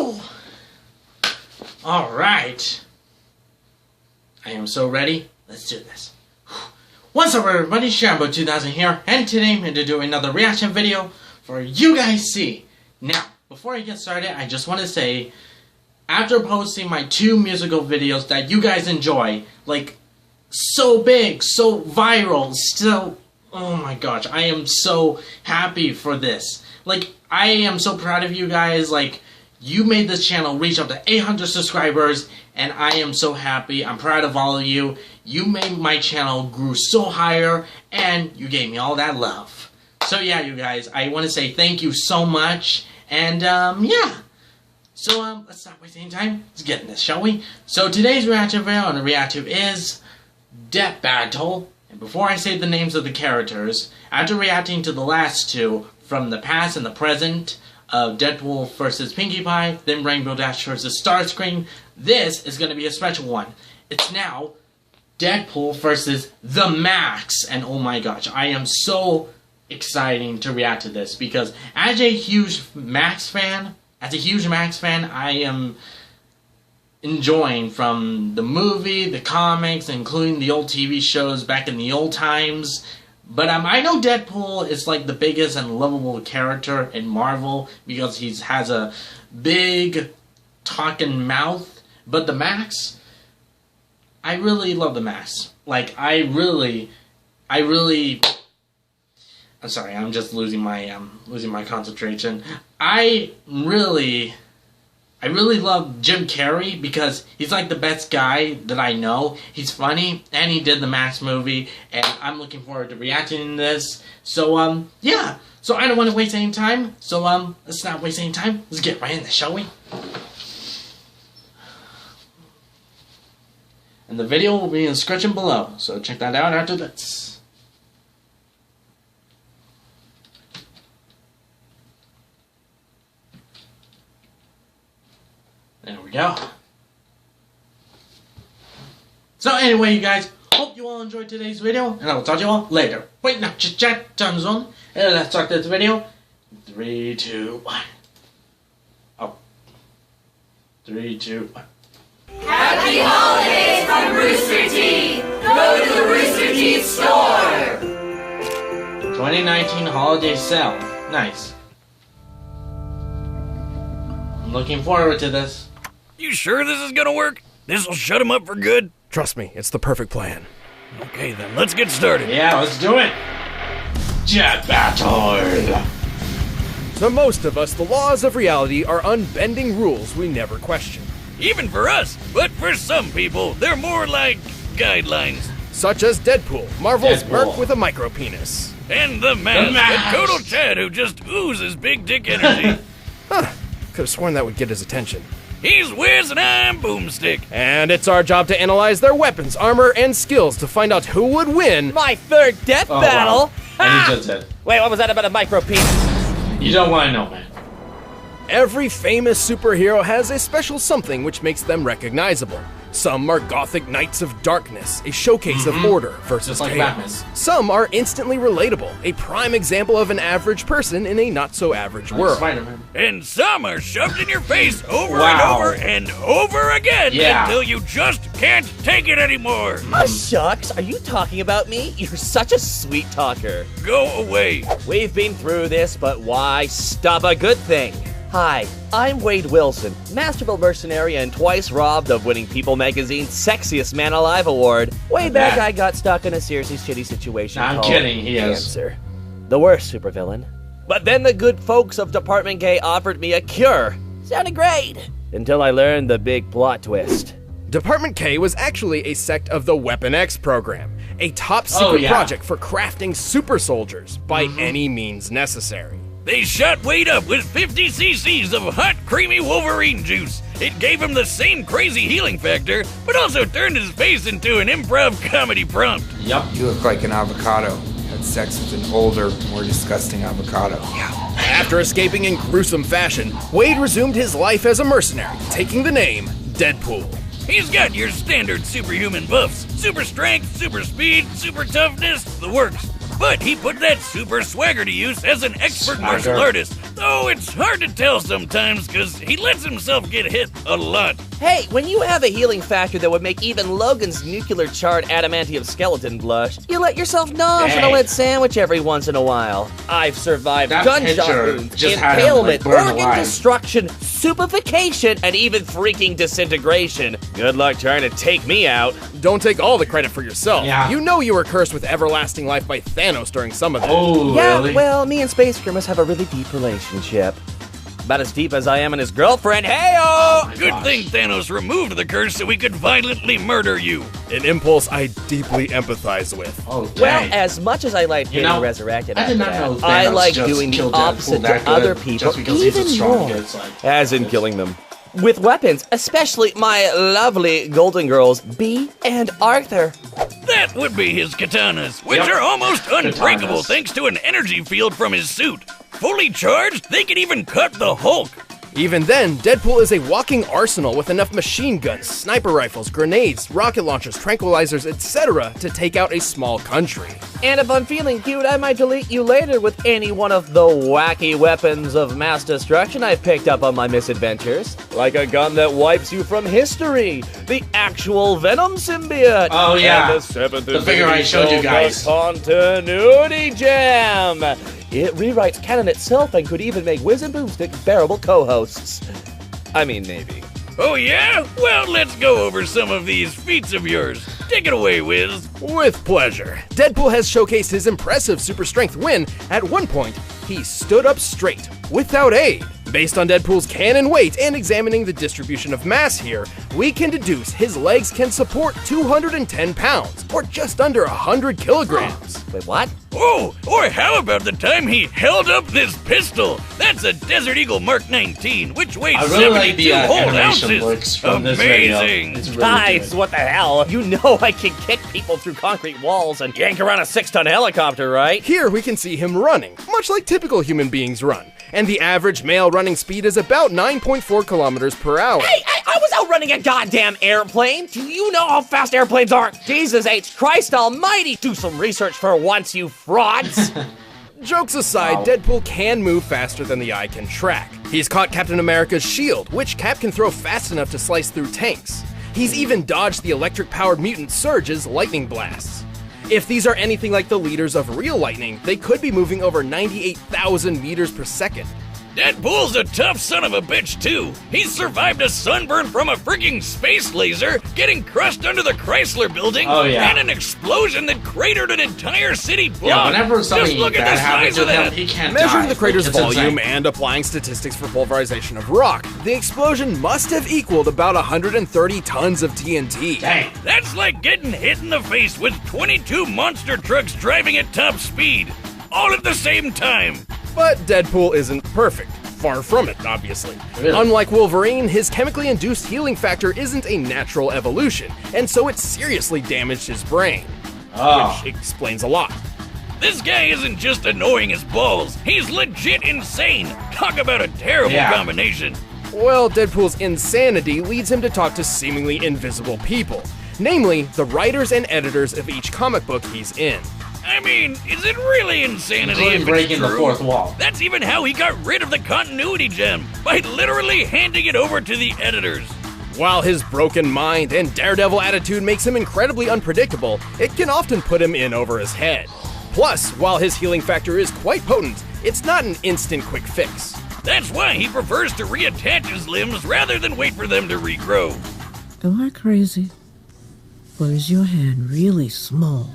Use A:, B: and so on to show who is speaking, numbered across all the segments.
A: Woo! Alright. I am so ready. Let's do this. What's up everybody, Shambo 2000 here, and today I'm going to do another reaction video for you guys see. Now, before I get started, I just want to say, after posting my 2 musical videos that you guys enjoy, like, so big, so viral, still, oh my gosh, I am so happy for this. Like, I am so proud of you guys. Like, you made this channel reach up to 800 subscribers, and I am so happy. I'm proud of all of you. You made my channel grew so higher, and you gave me all that love. So yeah, you guys, I want to say thank you so much, and yeah. So let's not waste any time. Let's get in this, shall we? So today's reaction video on the reaction is Death Battle. And before I say the names of the characters, after reacting to the last 2 from the past and the present of Deadpool versus Pinkie Pie, then Rainbow Dash versus Starscream, this is going to be a special one. It's now Deadpool versus The Max, and oh my gosh, I am so excited to react to this because as a huge Max fan, I am enjoying from the movie, the comics, including the old TV shows back in the old times. But I know Deadpool is like the biggest and lovable character in Marvel because he has a big talking mouth. But the Max, I really love the Max. Like, I'm sorry, I'm just losing my concentration. I really love Jim Carrey because he's like the best guy that I know. He's funny, and he did the Max movie, and I'm looking forward to reacting to this. So, yeah. So I don't want to waste any time. So, let's not waste any time. Let's get right in this, shall we? And the video will be in the description below, so check that out after this. There we go. So anyway, you guys, hope you all enjoyed today's video, and I will talk to you all later. Wait, now, chit-chat, time zone, and let's start this video. 3, 2, 1. Oh. 3, 2, 1.
B: Happy holidays from Rooster Teeth! Go to the Rooster Teeth store!
A: 2019 holiday sale. Nice. I'm looking forward to this.
C: You sure this is gonna work? This'll shut him up for good?
D: Trust me, it's the perfect plan.
C: Okay then, let's get started.
A: Yeah, let's do it. Jet Battle!
D: To most of us, the laws of reality are unbending rules we never question.
C: Even for us, but for some people, they're more like guidelines.
D: Such as Deadpool, Marvel's
A: Deadpool.
D: merc with a micro-penis.
C: And the Mask, a total Chad who just oozes big dick energy.
D: Huh, could have sworn that would get his attention.
C: He's Wiz and I'm Boomstick.
D: And it's our job to analyze their weapons, armor, and skills to find out who would win.
E: My third death battle?
A: Wow. And he just said,
E: Wait, what was that about a micro penis?
A: you don't want to know, man.
D: Every famous superhero has a special something which makes them recognizable. Some are gothic knights of darkness, a showcase of order versus
A: Just like
D: chaos.
A: Batman.
D: Some are instantly relatable, a prime example of an average person in a not-so-average world.
A: Spider-Man.
C: And some are shoved in your face over
A: Wow.
C: and over again
A: Yeah.
C: until you just can't take it anymore.
E: Oh, shucks, are you talking about me? You're such a sweet talker.
C: Go away.
E: We've been through this, but why stop a good thing? Hi, I'm Wade Wilson, masterful mercenary and twice robbed of winning People Magazine's Sexiest Man Alive award. Way back,
A: Yeah.
E: I got stuck in a seriously shitty situation
A: I'm
E: called
A: kidding, he is.
E: cancer. The worst supervillain. But then the good folks of Department K offered me a cure. Sounded great. Until I learned the big plot twist.
D: Department K was actually a sect of the Weapon X program, a top-secret
A: yeah.
D: project for crafting super soldiers by any means necessary.
C: They shot Wade up with 50 cc's of hot, creamy Wolverine juice. It gave him the same crazy healing factor, but also turned his face into an improv comedy prompt.
A: Yup.
F: You look like an avocado. Had sex with an older, more disgusting avocado.
D: After escaping in gruesome fashion, Wade resumed his life as a mercenary, taking the name Deadpool.
C: He's got your standard superhuman buffs. Super strength, super speed, super toughness, the works. But he put that super swagger to use as an expert martial artist, though it's It's hard to tell sometimes because he lets himself get hit a lot.
E: Hey, when you have a healing factor that would make even Logan's nuclear-charred adamantium skeleton blush, you let yourself nosh on a lead sandwich every once in a while. I've survived gunshot wounds, impalement, organ destruction, supification, and even freaking disintegration. Good luck trying to take me out.
D: Don't take all the credit for yourself.
A: Yeah.
D: You know you were cursed with everlasting life by Thanos during some of this.
A: Oh,
E: Yeah,
A: really?
E: well, me and Space Grimace have a really deep relationship. About as deep as I am and his girlfriend. Hey-oh!
C: Good thing Thanos removed the curse so we could violently murder you.
D: An impulse I deeply empathize with.
A: Oh,
E: Well,
A: dang.
E: as much as I like getting resurrected,
A: I did not
E: after
A: know
E: that, I
A: Thanos
E: like
A: just
E: doing the
A: killed Deadpool
E: opposite
A: that
E: to other
A: good
E: people
A: just because he's a
E: even
A: strong
E: more.
A: it's like,
E: As in killing them. With weapons, especially my lovely golden girls, Bee and Arthur.
C: That would be his katanas, which are almost unbreakable
A: Katanas.
C: thanks to an energy field from his suit. Fully charged, they can even cut the Hulk.
D: Even then, Deadpool is a walking arsenal with enough machine guns, sniper rifles, grenades, rocket launchers, tranquilizers, etc. to take out a small country.
E: And if I'm feeling cute, I might delete you later with any one of the wacky weapons of mass destruction I picked up on my misadventures. Like a gun that wipes you from history, the actual Venom symbiote.
A: Oh, yeah.
E: And the seventh
A: The figure I showed you guys.
E: Continuity Jam. It rewrites canon itself and could even make Wiz and Boomstick bearable co-hosts. I mean, maybe.
C: Oh yeah? Well, let's go over some of these feats of yours. Take it away, Wiz.
D: With pleasure. Deadpool has showcased his impressive super strength when, at one point, he stood up straight, without aid. Based on Deadpool's cannon weight and examining the distribution of mass here, we can deduce his legs can support 210 pounds, or just under 100 kilograms.
E: Wait, what?
C: Oh, or how about the time he held up this pistol? That's a Desert Eagle Mark 19, which weighs
A: I really like
C: 72
A: the
C: whole
A: animation
C: ounces.
A: looks from this video.
C: Amazing.
A: It's really
E: Guys,
A: good.
E: what the hell? You know I can kick people through concrete walls and yank around a 6-ton helicopter, right?
D: Here we can see him running, much like typical human beings run, and the average male running speed is about 9.4 kilometers per hour.
E: Hey, I was out running a goddamn airplane. Do you know how fast airplanes are? Jesus H. Christ almighty. Do some research for once, you frauds.
D: Jokes aside, Deadpool can move faster than the eye can track. He's caught Captain America's shield, which Cap can throw fast enough to slice through tanks. He's even dodged the electric-powered mutant Surge's lightning blasts. If these are anything like the leaders of real lightning, they could be moving over 98,000 meters per second.
C: Deadpool's a tough son of a bitch, too. He's survived a sunburn from a freaking space laser, getting crushed under the Chrysler building, and an explosion that cratered an entire city block.
A: Yeah, whenever
C: Just
A: something
C: look at
A: bad
C: the
A: happens
C: size of
A: with him,
C: that.
A: he can't
D: Measuring
A: die.
D: the crater's
A: It's
D: volume
A: insane.
D: and applying statistics for pulverization of rock, the explosion must have equaled about 130 tons of TNT.
A: Dang.
C: That's like getting hit in the face with 22 monster trucks driving at top speed, all at the same time.
D: But Deadpool isn't perfect. Far from it, obviously.
A: Really?
D: Unlike Wolverine, his chemically induced healing factor isn't a natural evolution, and so it seriously damaged his brain.
A: Oh.
D: Which explains a lot.
C: This guy isn't just annoying as balls, he's legit insane. Talk about a terrible combination.
D: Well, Deadpool's insanity leads him to talk to seemingly invisible people, namely the writers and editors of each comic book he's in.
C: I mean, is it really insanity
A: Including
C: if it's
A: breaking the
C: true?
A: fourth wall.
C: That's even how he got rid of the continuity gem, by literally handing it over to the editors.
D: While his broken mind and daredevil attitude makes him incredibly unpredictable, it can often put him in over his head. Plus, while his healing factor is quite potent, it's not an instant quick fix.
C: That's why he prefers to reattach his limbs rather than wait for them to regrow.
G: Am I crazy? Or is your hand really small?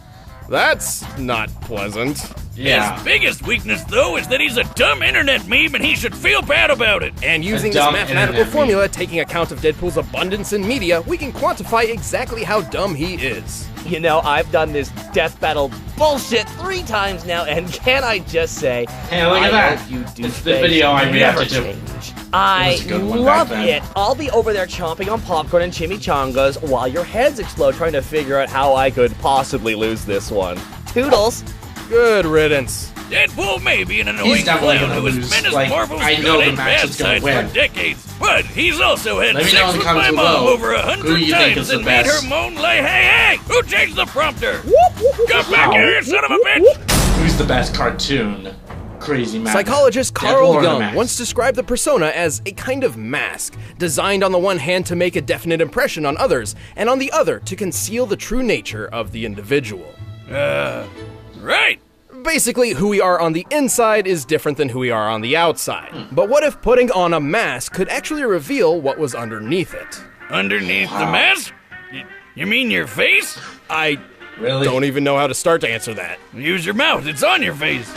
D: That's not pleasant.
A: Yeah.
C: His biggest weakness, though, is that he's a dumb internet meme and he should feel bad about it.
D: And using this
A: dumb
D: mathematical
A: internet
D: formula, taking account of Deadpool's abundance in media, we can quantify exactly how dumb he is.
E: You know, I've done this death battle bullshit 3 times now, and can I just say,
A: Hey, look at
E: I
A: that.
E: hope you
A: It's
E: douchebags
A: the video I
E: never
A: reacted to.
E: change. I
A: was a good one
E: love
A: back then.
E: it. I'll be over there chomping on popcorn and chimichangas while your heads explode trying to figure out how I could possibly lose this one. Toodles.
D: Good riddance.
C: Deadpool may be an annoying
A: definitely
C: clown
A: gonna
C: who has
A: lose.
C: been as
A: Like,
C: Marvel's
A: I know
C: good
A: the
C: and
A: match
C: bad
A: is gonna
C: sides
A: win.
C: for decades, but he's also had
A: Let me know
C: sex
A: in the
C: with my
A: comments
C: mom
A: below
C: over
A: who
C: 100
A: you think is
C: times
A: the
C: and made
A: best.
C: her moan like, hey, who changed the prompter? Come back here, you son of a bitch!
A: Who's the best cartoon? crazy man.
D: Psychologist
A: Deadpool
D: Carl
A: or the
D: Jung
A: Mask?
D: once described the persona as a kind of mask, designed on the one hand to make a definite impression on others, and on the other to conceal the true nature of the individual.
C: Right.
D: Basically, who we are on the inside is different than who we are on the outside. But what if putting on a mask could actually reveal what was underneath it?
C: Underneath the mask? You mean your face?
D: I
A: Really?
D: don't even know how to start to answer that.
C: Use your mouth, it's on your face.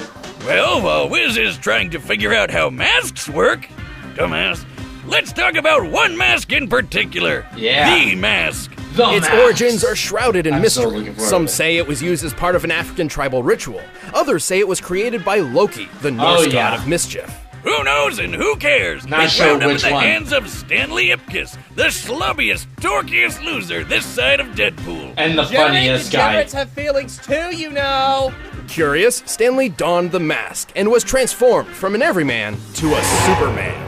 C: Well, while Wiz is trying to figure out how masks work, dumbass, let's talk about one mask in particular.
A: Yeah.
C: The mask.
A: The
D: Its
A: Mask.
D: origins are shrouded in
A: I'm so
D: mystery.
A: looking forward
D: Some
A: to it.
D: say it was used as part of an African tribal ritual. Others say it was created by Loki, the Norse
A: yeah.
D: god of mischief.
C: Who knows and who cares?
A: Not
C: It
A: sure
C: wound up
A: which
C: in the
A: one.
C: hands of Stanley Ipkiss, the slubbiest, dorkiest loser this side of Deadpool.
A: And the funniest guy.
E: have feelings too, you know.
D: Curious, Stanley donned the mask and was transformed from an everyman to a Superman.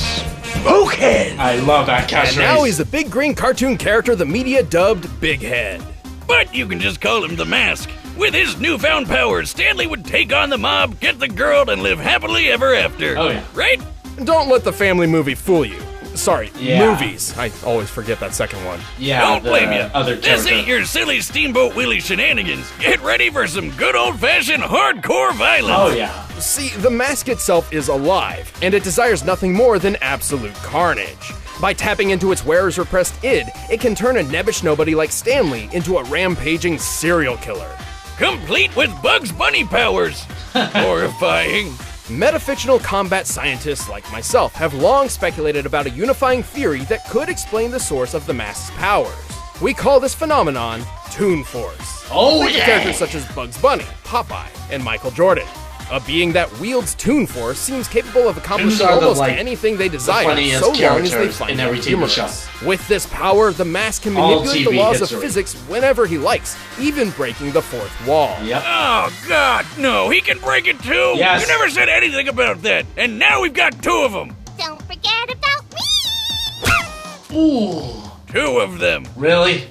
C: Smokehead!
A: I love that catchphrase.
D: And now he's the big green cartoon character the media dubbed Big Head.
C: But you can just call him the Mask. With his newfound powers, Stanley would take on the mob, get the girl, and live happily ever after.
A: Oh, yeah.
C: Right?
D: Don't let the family movie fool you. Sorry,
A: Yeah.
D: movies. I always forget that second one.
A: Yeah,
C: Don't
A: the
C: blame you.
A: other
C: This
A: character.
C: ain't your silly Steamboat Willie shenanigans. Get ready for some good old-fashioned hardcore violence.
A: Oh, yeah.
D: See, the mask itself is alive, and it desires nothing more than absolute carnage. By tapping into its wearer's repressed id, it can turn a nebbish nobody like Stanley into a rampaging serial killer.
C: Complete with Bugs Bunny powers. Horrifying.
D: Metafictional combat scientists like myself have long speculated about a unifying theory that could explain the source of the mask's powers. We call this phenomenon Toon Force.
A: Oh,
D: Think of
A: yeah.
D: characters such as Bugs Bunny, Popeye, and Michael Jordan. A being that wields Toon Force seems capable of accomplishing
A: Those are the,
D: almost
A: like,
D: anything they desire,
A: funniest
D: so long as they
A: characters
D: find
A: in
D: it
A: every TV
D: humorous.
A: show.
D: With this power, the mask can
A: All
D: manipulate the
A: TV
D: laws
A: history.
D: of physics whenever he likes, even breaking the fourth wall.
A: Yep.
C: Oh, God, no. He can break it, too.
A: Yes.
C: You never said anything about that. And now we've got two of them.
B: Don't forget about me!
A: Ooh.
C: Two of them.
A: Really?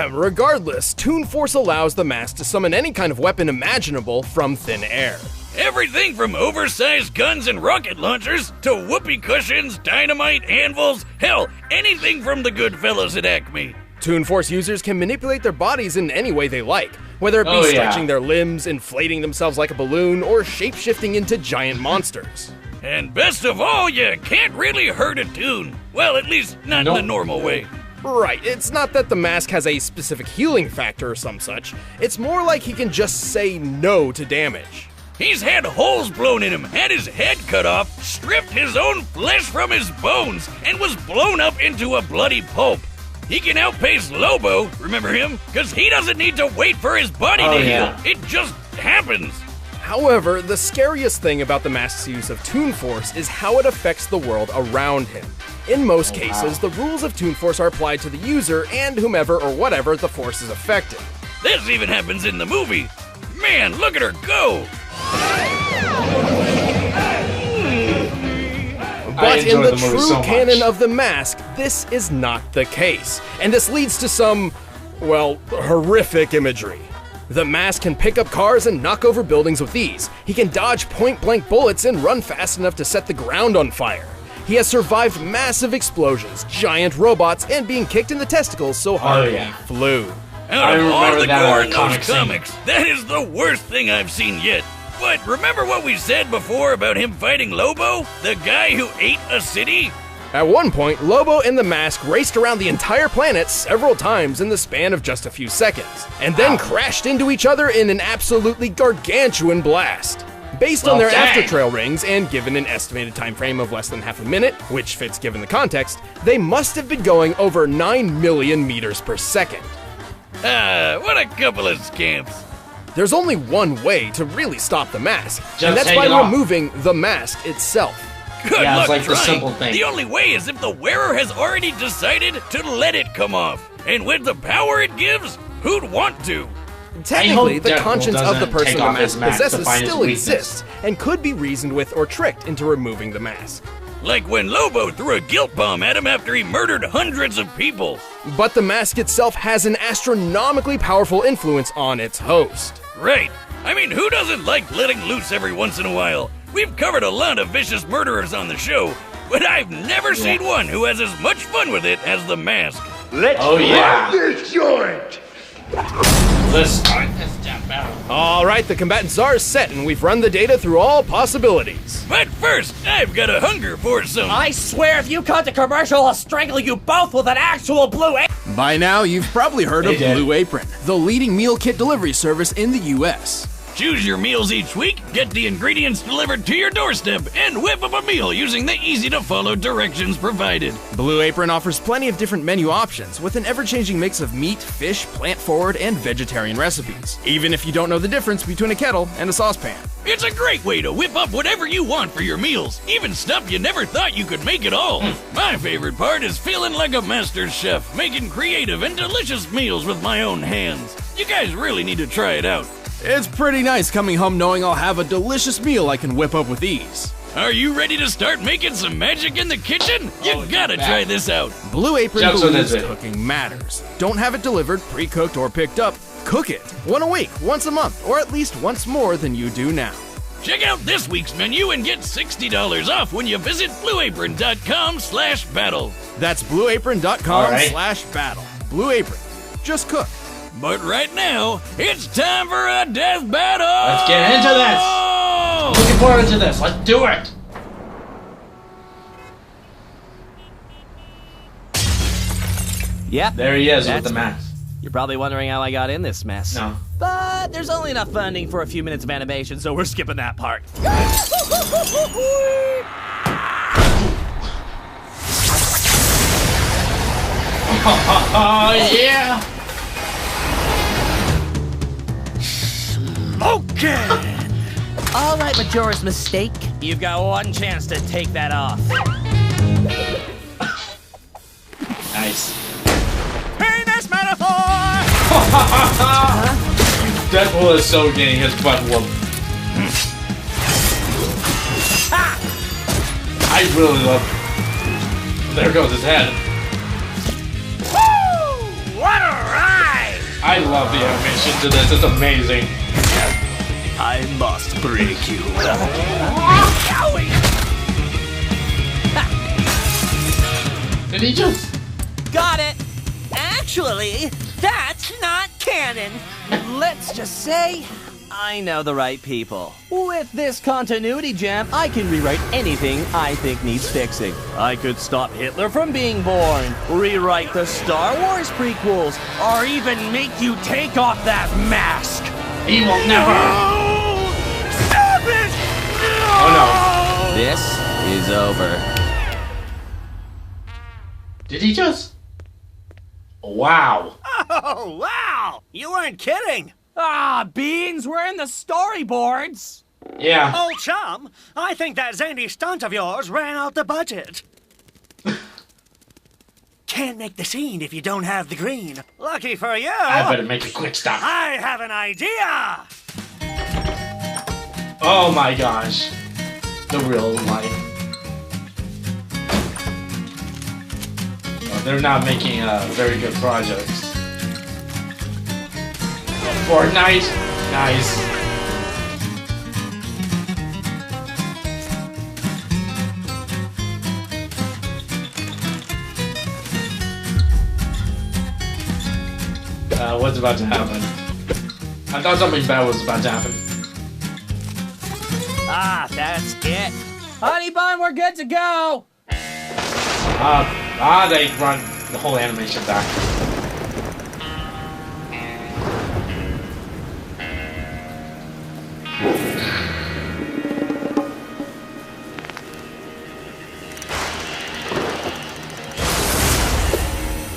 D: Regardless, Toon Force allows the mask to summon any kind of weapon imaginable from thin air.
C: Everything from oversized guns and rocket launchers to whoopee cushions, dynamite, anvils, hell, anything from the good fellas at Acme.
D: Toon Force users can manipulate their bodies in any way they like, whether it be
A: Oh, yeah.
D: stretching their limbs, inflating themselves like a balloon, or shape-shifting into giant monsters.
C: And best of all, you can't really hurt a tune. Well, at least not
A: Nope.
C: in the normal way.
D: Right, it's not that the mask has a specific healing factor or some such, it's more like he can just say no to damage.
C: He's had holes blown in him, had his head cut off, stripped his own flesh from his bones, and was blown up into a bloody pulp. He can outpace Lobo, remember him? Because he doesn't need to wait for his body
A: Oh,
C: to heal.
A: yeah.
C: It just happens.
D: However, the scariest thing about the mask's use of Toon Force is how it affects the world around him. In most cases, the rules of Toon Force are applied to the user and whomever or whatever the force is affecting.
C: This even happens in the movie. Man, look at her go.
D: But in
A: enjoy
D: the
A: the movie
D: true
A: so much.
D: canon of the mask, this is not the case. And this leads to some, well, horrific imagery. The mask can pick up cars and knock over buildings with ease. He can dodge point-blank bullets and run fast enough to set the ground on fire. He has survived massive explosions, giant robots, and being kicked in the testicles so hard
A: yeah.
D: he flew.
C: Out
A: I
C: of all
A: remember
C: the
A: that
C: gore
A: our
C: in those
A: comic scene.
C: comics, that is the worst thing I've seen yet. But remember what we said before about him fighting Lobo? The guy who ate a city?
D: At one point, Lobo and the mask raced around the entire planet several times in the span of just a few seconds, and then crashed into each other in an absolutely gargantuan blast. Based on
A: Well,
D: their
A: dang.
D: after-trail rings and given an estimated time frame of less than half a minute, which fits given the context, they must have been going over 9 million meters per second.
C: Ah, what a couple of scamps.
D: There's only one way to really stop the mask,
A: Just
D: and that's
A: take
D: by
A: it off.
D: removing the mask itself.
C: Good
A: Yeah, it's
C: luck
A: like the
C: trying.
A: simple thing.
C: The only way is if the wearer has already decided to let it come off. And with the power it gives, who'd want to?
D: Technically,
A: hope
D: the
A: Deadpool
D: conscience of the
A: doesn't
D: person
A: take
D: the
A: off his
D: mask
A: mask to
D: possesses
A: find his
D: still
A: weakness.
D: exists, and could be reasoned with or tricked into removing the mask.
C: Like when Lobo threw a guilt bomb at him after he murdered hundreds of people.
D: But the mask itself has an astronomically powerful influence on its host.
C: Right. I mean, who doesn't like letting loose every once in a while? We've covered a lot of vicious murderers on the show, but I've never seen one who has as much fun with it as the Mask.
H: Let's run this joint!
A: Let's start this damn battle.
D: All right, the combatants are set, and we've run the data through all possibilities.
C: But first, I've got a hunger for some.
E: I swear if you cut the commercial, I'll strangle you both with an actual blue apron.
I: By now, you've probably heard of Blue Apron, the leading meal kit delivery service in the U.S.
C: Choose your meals each week, get the ingredients delivered to your doorstep, and whip up a meal using the easy-to-follow directions provided.
I: Blue Apron offers plenty of different menu options with an ever-changing mix of meat, fish, plant-forward, and vegetarian recipes, even if you don't know the difference between a kettle and a saucepan.
C: It's a great way to whip up whatever you want for your meals, even stuff you never thought you could make at all. My favorite part is feeling like a master chef, making creative and delicious meals with my own hands. You guys really need to try it out.
I: It's pretty nice coming home knowing I'll have a delicious meal I can whip up with ease.
C: Are you ready to start making some magic in the kitchen? You gotta try this out.
I: Blue Apron believes cooking matters. Don't have it delivered, pre-cooked, or picked up. Cook it. One a week, once a month, or at least once more than you do now.
C: Check out this week's menu and get $60 off when you visit blueapron.com/battle.
I: That's blueapron.com/battle. Blue Apron. Just cook.
C: But right now, it's time for a death battle!
A: Let's get into this! Looking forward to this. Let's do it!
E: Yep.
A: There he is with the mask.
E: You're probably wondering how I got in this mess.
A: No.
E: But there's only enough funding for a few minutes of animation, so we're skipping that part.
A: Oh, yeah!
C: Okay!
E: All right, Majora's Mistake. You've got one chance to take that off.
A: Nice.
E: Penis metaphor!
A: Deadpool is so getting his butt whooped. I really love it. There goes his head.
C: Woo! What a ride!
A: I love the animation to this. It's amazing.
C: I must break you.
A: Did he just...
E: Got it! Actually, that's not canon. Let's just say, I know the right people. With this continuity jam, I can rewrite anything I think needs fixing. I could stop Hitler from being born, rewrite the Star Wars prequels, or even make you take off that mask.
A: He will never...
C: Stop it!
A: Oh no.
E: This is over.
A: Did he just... Wow.
C: Oh, wow! You weren't kidding!
E: Ah, Beans, we're in the storyboards.
A: Yeah.
J: Old chum, I think that zany stunt of yours ran out the budget. Can't make the scene if you don't have the green. Lucky for you.
A: I better make a quick stop.
J: I have an idea.
A: Oh my gosh. The real life. Well, they're not making very good projects. Fortnite? Nice. What's about to happen? I thought something bad was about to happen.
E: Ah, that's it. Honey bun, we're good to go.
A: They run the whole animation back.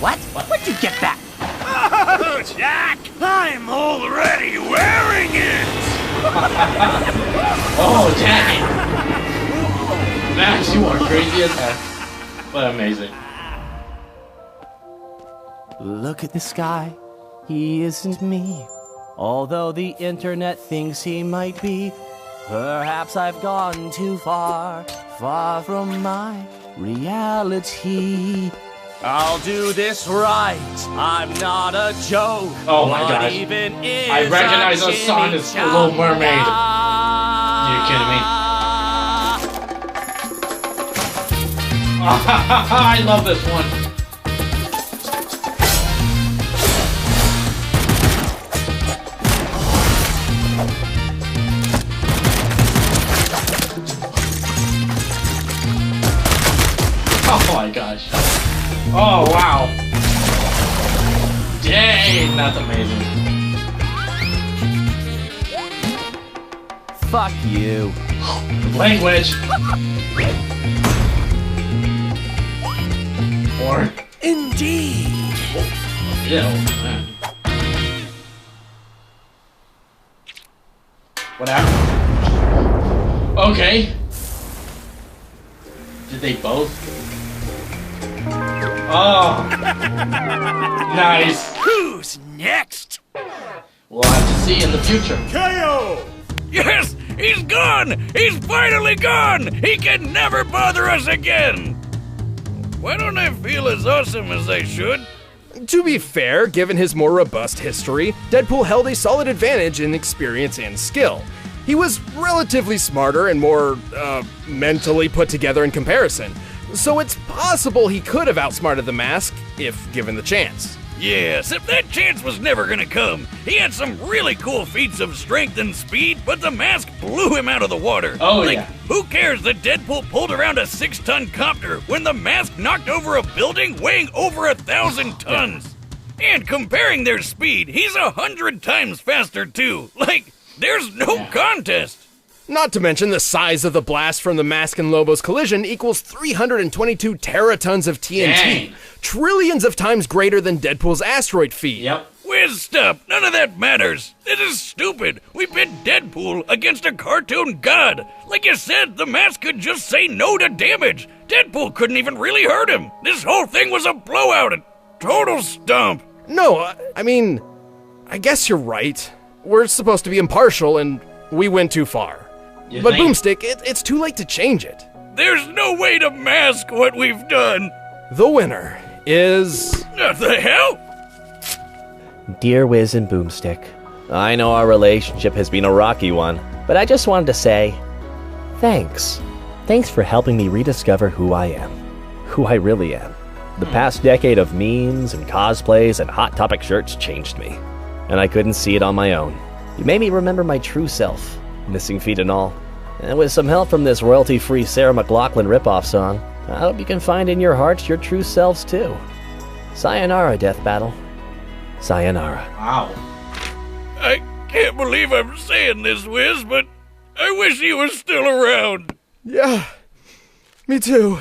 E: What? Where'd you get that?
C: Oh, Jack! I'm already wearing it!
A: Oh, Jack! Max, you are crazy as heck. But amazing.
E: Look at the sky. He isn't me. Although the internet thinks he might be. Perhaps I've gone too far, far from my reality.
J: I'll do this right. I'm not a joke.
A: Oh my
J: What
A: gosh.
J: even is
A: I recognize the song as The Little Mermaid. Are you kidding me? I love this one. Oh my gosh. Oh wow. Dang, that's amazing.
E: Fuck you.
A: Language. Or
J: Indeed.
A: ew. Man. What happened? Okay. Did they both? Oh. Nice.
J: Who's next?
A: We'll have to see in the future.
J: KO!
C: Yes, he's gone! He's finally gone! He can never bother us again! Why don't I feel as awesome as I should?
D: To be fair, given his more robust history, Deadpool held a solid advantage in experience and skill. He was relatively smarter and more, mentally put together in comparison. So it's possible he could have outsmarted the Mask, if given the chance.
C: Yeah, except that chance was never gonna come. He had some really cool feats of strength and speed, but the Mask blew him out of the water.
A: Oh,
C: like,
A: yeah.
C: Who cares that Deadpool pulled around a 6-ton copter when the Mask knocked over a building weighing over 1,000 tons? And comparing their speed, he's 100 times faster too. Like, there's no contest.
D: Not to mention the size of the blast from the Mask and Lobo's collision equals 322 teratons of TNT.
A: Dang.
D: Trillions of times greater than Deadpool's asteroid feed.
A: Yep.
C: Whiz, stop. None of that matters. This is stupid. We pit Deadpool against a cartoon god. Like you said, the Mask could just say no to damage. Deadpool couldn't even really hurt him. This whole thing was a blowout. A total stump.
D: No, I mean, I guess you're right. We're supposed to be impartial, and we went too far.
A: You
D: But
A: think?
D: Boomstick, it's too late to change it.
C: There's no way to mask what we've done.
D: The winner is...
C: What the hell?
E: Dear Wiz and Boomstick, I know our relationship has been a rocky one, but I just wanted to say, thanks. Thanks for helping me rediscover who I am. Who I really am. The past decade of memes and cosplays and Hot Topic shirts changed me. And I couldn't see it on my own. You made me remember my true self, missing feet and all. And with some help from this royalty-free Sarah McLachlan ripoff song, I hope you can find in your hearts your true selves too. Sayonara, Death Battle. Sayonara.
A: Wow.
C: I can't believe I'm saying this, Wiz, but I wish he was still around.
D: Yeah, me too.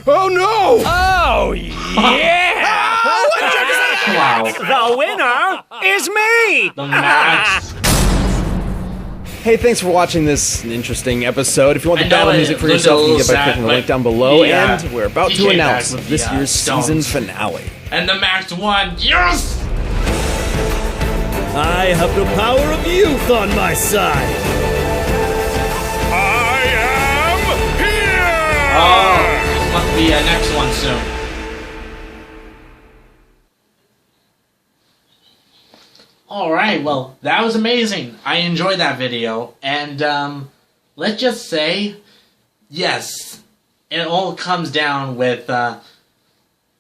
D: Oh no!
C: Oh, yeah!
A: Wow.
J: The winner is me!
A: The Mask.
D: Hey, thanks for watching this interesting episode. If you want the
A: I know
D: battle
A: it
D: music for
A: was
D: yourself,
A: a
D: you can
A: little
D: get by
A: sad,
D: clicking the
A: but
D: link down below.
A: yeah,
D: And we're about
A: he
D: to
A: came back
D: announce
A: with
D: this
A: the,
D: year's
A: stones.
D: season finale.
A: And the Max won. Yes!
J: I have the power of youth on my side.
C: I am here!
A: Oh, this must be a next one soon. Alright, well, that was amazing. I enjoyed that video. And, let's just say, yes, it all comes down with,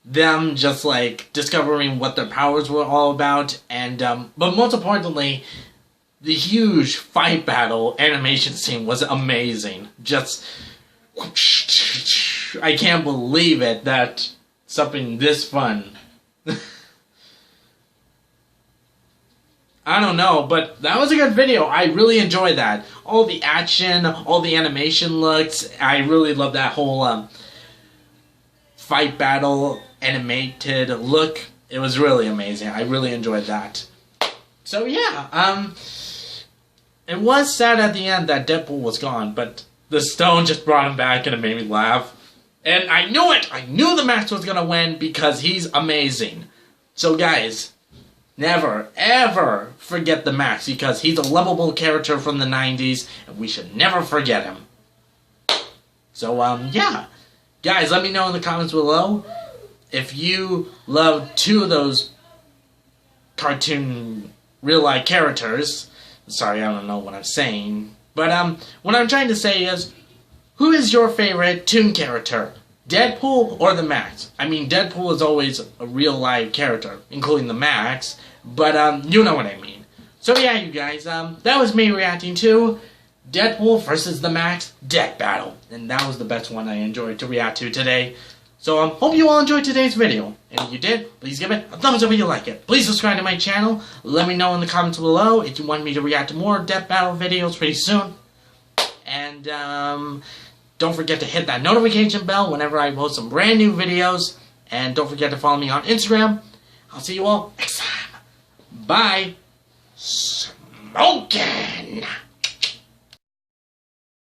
A: them just, like, discovering what their powers were all about. And, but most importantly, the huge fight battle animation scene was amazing. Just, I can't believe it that something this fun. I don't know, but that was a good video. I really enjoyed that. All the action, all the animation looks. I really love that whole fight battle animated look. It was really amazing. I really enjoyed that. So yeah, it was sad at the end that Deadpool was gone, but the stone just brought him back and it made me laugh. And I knew it! I knew the Max was gonna win because he's amazing. So guys, never, ever forget the Max because he's a lovable character from the 90s and we should never forget him. So, yeah. Guys, let me know in the comments below if you love two of those cartoon real-life characters. Sorry, I don't know what I'm saying. But what I'm trying to say is, who is your favorite toon character? Deadpool or the Max? I mean, Deadpool is always a real-life character, including the Max. But you know what I mean. So yeah, you guys, that was me reacting to Deadpool versus the Max Death Battle. And that was the best one I enjoyed to react to today. So hope you all enjoyed today's video. And if you did, please give it a thumbs up if you like it. Please subscribe to my channel. Let me know in the comments below if you want me to react to more Death Battle videos pretty soon. And don't forget to hit that notification bell whenever I post some brand new videos. And don't forget to follow me on Instagram. I'll see you all next time. Bye. Smokin'!